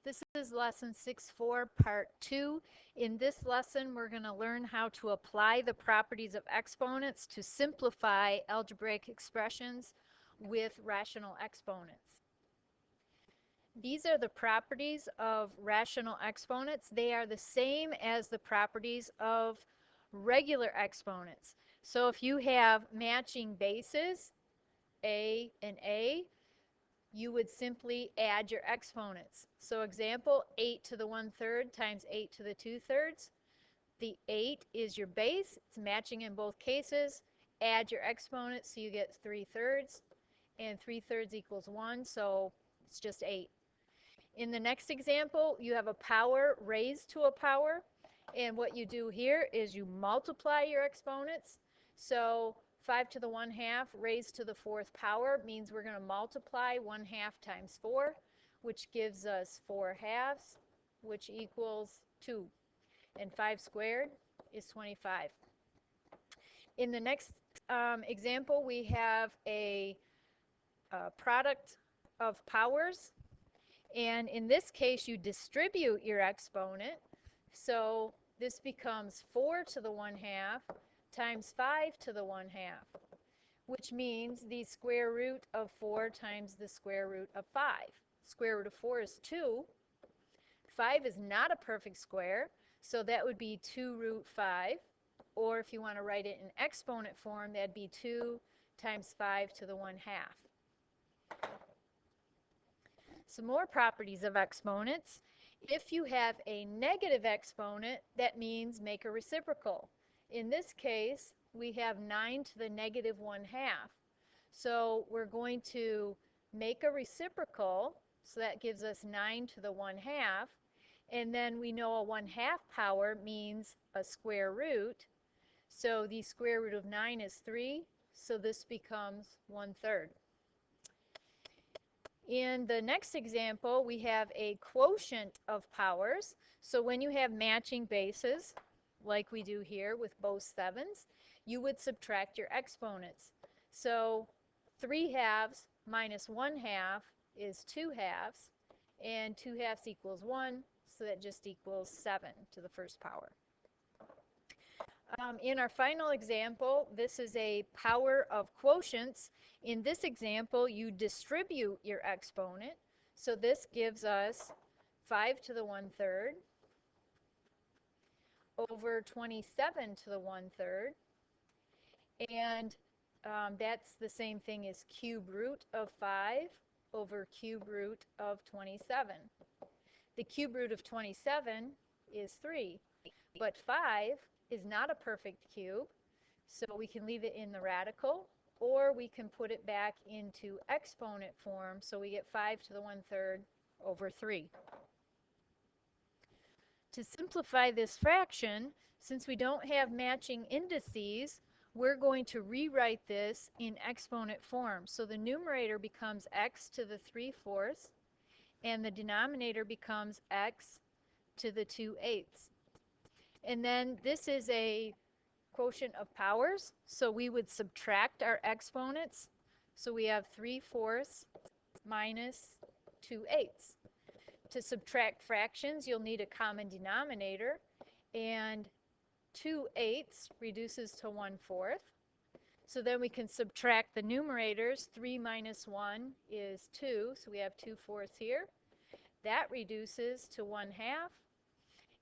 This is lesson 6.4, part 2. In this lesson, we're going to learn how to apply the properties of exponents to simplify algebraic expressions with rational exponents. These are the properties of rational exponents. They are the same as the properties of regular exponents. So if you have matching bases, A and A, you would simply add your exponents. So example, 8 to the 1/3 times 8 to the 2/3. The 8 is your base. It's matching in both cases. Add your exponents so you get 3/3. And 3/3 equals 1, so it's just 8. In the next example, you have a power raised to a power. And what you do here is you multiply your exponents. So 5 to the 1/2 raised to the 4th power means we're going to multiply 1/2 times 4, which gives us 4/2, which equals 2. And 5 squared is 25. In the next example, we have a product of powers. And in this case, you distribute your exponent. So this becomes 4 to the 1/2 times 5 to the 1/2, which means the square root of 4 times the square root of 5. Square root of 4 is 2. 5 is not a perfect square, so that would be 2 root 5. Or if you want to write it in exponent form, that'd be 2 times 5 to the 1/2. Some more properties of exponents. If you have a negative exponent, that means make a reciprocal. In this case, we have 9 to the negative 1/2. So we're going to make a reciprocal, so that gives us 9 to the 1/2. And then we know a 1/2 power means a square root. So the square root of 9 is 3, so this becomes 1/3. In the next example, we have a quotient of powers. So when you have matching bases, like we do here with both 7s, you would subtract your exponents. So 3/2 minus 1/2 is 2/2, and 2/2 equals 1, so that just equals 7 to the 1st power. In our final example, this is a power of quotients. In this example, you distribute your exponent. So this gives us 5 to the 1/3 over 27 to the 1/3. And that's the same thing as cube root of 5 over cube root of 27. The cube root of 27 is 3, but 5 is not a perfect cube, so we can leave it in the radical, or we can put it back into exponent form, so we get 5 to the 1/3 over 3. To simplify this fraction, since we don't have matching indices, we're going to rewrite this in exponent form. So the numerator becomes x to the 3/4, and the denominator becomes x to the 2/8. And then this is a quotient of powers, so we would subtract our exponents. So we have 3/4 minus 2/8. To subtract fractions, you'll need a common denominator, and 2/8 reduces to 1/4. So then we can subtract the numerators. 3 minus 1 is 2, so we have 2/4 here. That reduces to 1/2.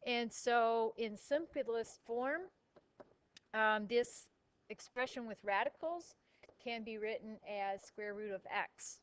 And so in simplest form, this expression with radicals can be written as square root of x.